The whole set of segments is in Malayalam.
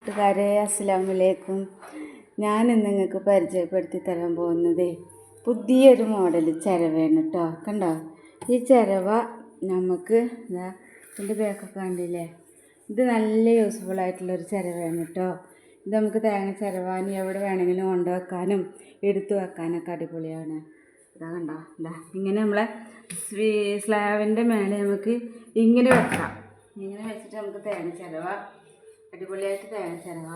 കൂട്ടുകാരെ അസ്സലാമു അലൈക്കും. ഞാനിന്ന് നിങ്ങൾക്ക് പരിചയപ്പെടുത്തി തരാൻ പോകുന്നത് പുതിയൊരു മോഡൽ ചിരവയാണ് കേട്ടോ. കണ്ടോ, ഈ ചിരവ നമുക്ക് ഇതിൻ്റെ ബാക്കൊക്കെ കണ്ടില്ലേ, ഇത് നല്ല യൂസ്ഫുൾ ആയിട്ടുള്ളൊരു ചിരവയാണ് കേട്ടോ. ഇത് നമുക്ക് തേങ്ങ ചിരവാനും എവിടെ വേണമെങ്കിലും കൊണ്ടുവെക്കാനും എടുത്തു വെക്കാനൊക്കെ അടിപൊളിയാണ്. ഇതാ കണ്ടോ, ഇങ്ങനെ നമ്മളെ സ്ലാവിൻ്റെ മേലെ നമുക്ക് ഇങ്ങനെ വെക്കാം. ഇങ്ങനെ വെച്ചിട്ട് നമുക്ക് തേങ്ങ ചിരവ അടിപൊളിയായിട്ട് തേങ്ങ ചിരവ.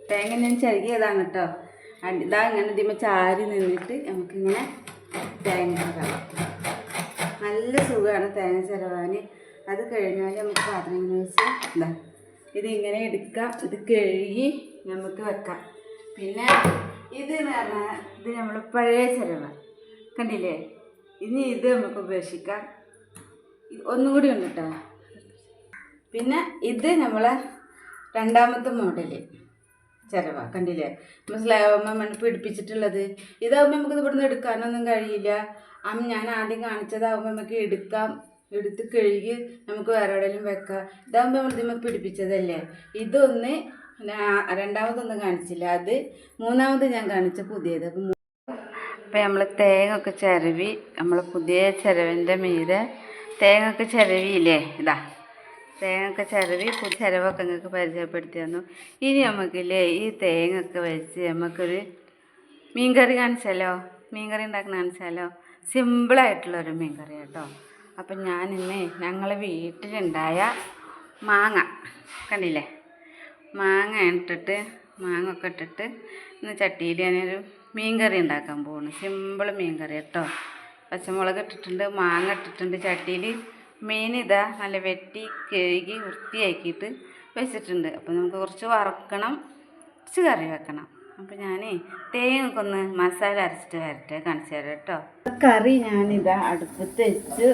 തേങ്ങ ഞാൻ ചിരകിയതാണ് കേട്ടോ. ഇതാ ഇങ്ങനെ ഇതിമ്മ ചാരി നിന്നിട്ട് നമുക്കിങ്ങനെ തേങ്ങ ചിരവാം. നല്ല സുഖമാണ് തേങ്ങ ചിരവാൻ. അത് കഴിഞ്ഞാൽ നമുക്ക് പാത്രം ഇങ്ങനെ വെച്ച് ഇതിങ്ങനെ എടുക്കാം. ഇത് കഴുകി നമുക്ക് വെക്കാം. പിന്നെ ഇത് എന്ന് പറഞ്ഞാൽ ഇത് നമ്മൾ പഴയ ചിരവ കണ്ടില്ലേ, ഇനി ഇത് നമുക്ക് ഉപേക്ഷിക്കാം. ഒന്നുകൂടി ഉണ്ട് കേട്ടോ. പിന്നെ ഇത് നമ്മളെ രണ്ടാമത്തെ മോഡല് ചിരവ കണ്ടില്ലേ, നമ്മൾ സ്ലാബ് മണ്ണ് പിടിപ്പിച്ചിട്ടുള്ളത്. ഇതാകുമ്പോൾ നമുക്കിത് ഇവിടുന്ന് എടുക്കാനൊന്നും കഴിയില്ല. ഞാൻ ആദ്യം കാണിച്ചതാകുമ്പോൾ നമുക്ക് എടുത്ത് കഴുകി നമുക്ക് വേറെ എവിടെയെങ്കിലും വെക്കാം. ഇതാകുമ്പോൾ നമ്മൾ ഇതിമ്മ പിടിപ്പിച്ചതല്ലേ. ഇതൊന്ന് രണ്ടാമതൊന്നും കാണിച്ചില്ല, അത് മൂന്നാമത് ഞാൻ കാണിച്ച പുതിയത്. അപ്പം നമ്മൾ തേങ്ങ ഒക്കെ ചിരവി, നമ്മൾ പുതിയ ചിരവിൻ്റെ മീതെ തേങ്ങ ഒക്കെ ചിരവിയില്ലേ, ഇതാ തേങ്ങ ഒക്കെ ചിരവി ചിരവൊക്കെ നിങ്ങൾക്ക് പരിചയപ്പെടുത്തി തന്നു. ഇനി നമുക്കില്ലേ ഈ തേങ്ങ ഒക്കെ വെച്ച് നമുക്കൊരു മീൻകറി കാണിച്ചാലോ, മീൻകറി ഉണ്ടാക്കുന്ന കാണിച്ചാലോ. സിമ്പിളായിട്ടുള്ളൊരു മീൻകറി കേട്ടോ. അപ്പം ഞാനിന്ന് ഞങ്ങളെ വീട്ടിലുണ്ടായ മാങ്ങ കണ്ടില്ലേ, മാങ്ങ ഒക്കെ ഇട്ടിട്ട് ഇന്ന് ചട്ടിയിൽ ഞാനൊരു മീൻകറി ഉണ്ടാക്കാൻ പോകുന്നു. സിമ്പിൾ മീൻകറി കേട്ടോ. പച്ചമുളക് ഇട്ടിട്ടുണ്ട്, മാങ്ങ ഇട്ടിട്ടുണ്ട് ചട്ടിയിൽ. മീൻ ഇതാ നല്ല വെട്ടി കഴുകി വൃത്തിയാക്കിയിട്ട് വെച്ചിട്ടുണ്ട്. അപ്പോൾ നമുക്ക് കുറച്ച് വറക്കണം, കുറച്ച് കറി വെക്കണം. അപ്പോൾ ഞാൻ തേങ്ങയൊക്കെ ഒന്ന് മസാല അരച്ചിട്ട് വരട്ടെ, കാണിച്ചു തരാം കേട്ടോ. കറി ഞാനിതാ അടുപ്പത്ത് വെച്ച്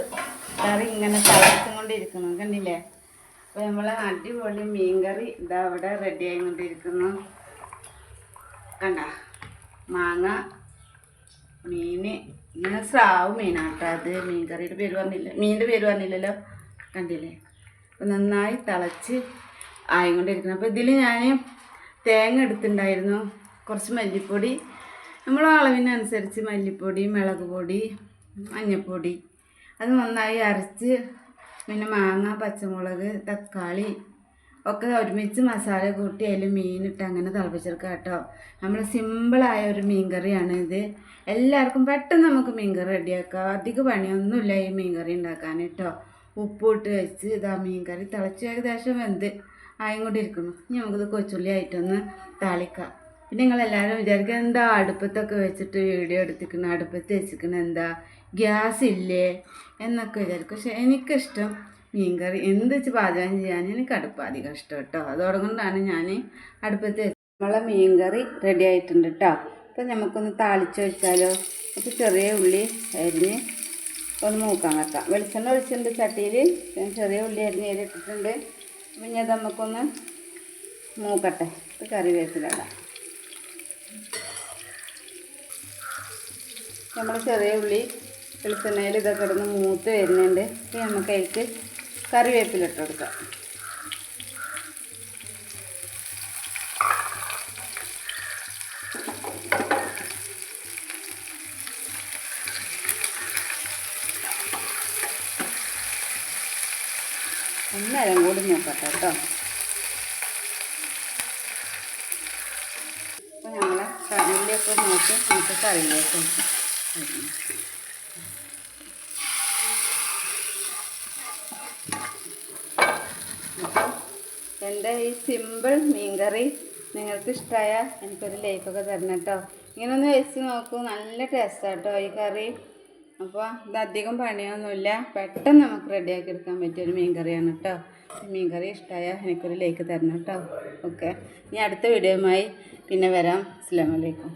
കറി ഇങ്ങനെ തിളച്ചും കൊണ്ടിരിക്കുന്നു കണ്ടില്ലേ. അപ്പോൾ നമ്മൾ അടിപൊളി മീൻ കറി ഇതാ അവിടെ റെഡി ആയിക്കൊണ്ടിരിക്കുന്നു. കണ്ട, മാങ്ങ, മീൻ, ഇങ്ങനെ സ്രാവ് മീനാട്ടോ. അത് മീൻ കറിയുടെ പേര് പറഞ്ഞില്ല, മീനിൻ്റെ പേര് പറഞ്ഞില്ലല്ലോ, കണ്ടില്ലേ. അപ്പോൾ നന്നായി തിളച്ച് ആയിക്കൊണ്ടിരിക്കുന്നു. അപ്പോൾ ഇതിൽ ഞാൻ തേങ്ങ എടുത്തിട്ടുണ്ടായിരുന്നു, കുറച്ച് മല്ലിപ്പൊടി, നമ്മൾ അളവിനനുസരിച്ച് മല്ലിപ്പൊടി, മുളക് പൊടി, മഞ്ഞൾപ്പൊടി, അത് നന്നായി അരച്ച്, പിന്നെ മാങ്ങ, പച്ചമുളക്, തക്കാളി ഒക്കെ ഒരുമിച്ച് മസാല കൂട്ടി അതിൽ മീനിട്ട് അങ്ങനെ തിളപ്പിച്ചെടുക്കുക കേട്ടോ. നമ്മൾ സിമ്പിളായ ഒരു മീൻ കറിയാണ് ഇത്. എല്ലാവർക്കും പെട്ടെന്ന് നമുക്ക് മീൻ കറി റെഡിയാക്കാം. അധിക പണിയൊന്നുമില്ല ഈ മീൻ കറി ഉണ്ടാക്കാൻ കേട്ടോ. ഉപ്പിട്ട് വെച്ച് ഇതാ മീൻ കറി തിളച്ച് ഏകദേശം വെന്ത് ആയിക്കൊണ്ടിരിക്കുന്നു. ഇനി നമുക്കിത് കൊച്ചുള്ളി ആയിട്ടൊന്ന് താളിക്കാം. പിന്നെ നിങ്ങളെല്ലാവരും വിചാരിക്കുക എന്താ അടുപ്പത്തൊക്കെ വെച്ചിട്ട് വീഡിയോ എടുത്തിരിക്കണം, അടുപ്പത്ത് വെച്ചിരിക്കണം, എന്താ ഗ്യാസ് ഇല്ലേ എന്നൊക്കെ വിചാരിക്കും. പക്ഷെ എനിക്കിഷ്ടം മീൻ കറി എന്ത് വെച്ച് പാചകം ചെയ്യാൻ എനിക്ക് അടുപ്പ് അധികം ഇഷ്ടം കേട്ടോ. അതുകൊണ്ടാണ് ഞാൻ അടുപ്പത്ത് വെച്ച്. നമ്മളെ മീൻ കറി റെഡി ആയിട്ടുണ്ട് കേട്ടോ. അപ്പോൾ നമുക്കൊന്ന് താളിച്ച് വെച്ചാലോ. അപ്പോൾ ചെറിയ ഉള്ളി അരിഞ്ഞ് ഒന്ന് മൂക്കാൻ വെക്കാം. വെളിച്ചെണ്ണ ഒഴിച്ചിട്ടുണ്ട് ചട്ടിയിൽ, ചെറിയ ഉള്ളി അരിഞ്ഞ് ഇട്ടിട്ടുണ്ട്. പിന്നെ അത് നമുക്കൊന്ന് മൂക്കട്ടെ. ഇപ്പോൾ കറിവേപ്പിലിടാം. നമ്മൾ ചെറിയ ഉള്ളി വെളിച്ചെണ്ണയിൽ ഇതൊക്കെ ഇടുന്ന് മൂത്ത് വരുന്നുണ്ട്. അപ്പോൾ നമുക്ക് അതിലേക്ക് കറിവേപ്പിലിട്ട് കൊടുക്കാം. ഒന്നേരം കൂടി നോക്കട്ടെ കേട്ടോ. അപ്പോൾ നമ്മളെ കറിയിലൊക്കെ നോക്കി നമുക്ക് കറിയിലേക്ക് അപ്പോൾ എൻ്റെ ഈ സിമ്പിൾ മീൻ കറി നിങ്ങൾക്ക് ഇഷ്ടമായാൽ എനിക്കൊരു ലൈക്കൊക്കെ തരണം കേട്ടോ. ഇങ്ങനെ ഒന്ന് വെച്ച് നോക്കൂ, നല്ല ടേസ്റ്റാണ് കേട്ടോ ഈ കറി. അപ്പോൾ ഇതധികം പണിയൊന്നുമില്ല, പെട്ടെന്ന് നമുക്ക് റെഡിയാക്കി എടുക്കാൻ പറ്റിയൊരു മീൻ കറിയാണ് കേട്ടോ. മീൻ കറി ഇഷ്ടമായാൽ എനിക്കൊരു ലൈക്ക് തരണം കേട്ടോ. ഓക്കെ, ഇനി അടുത്ത വീഡിയോയുമായി പിന്നെ വരാം. അസ്സലാമു അലൈക്കും.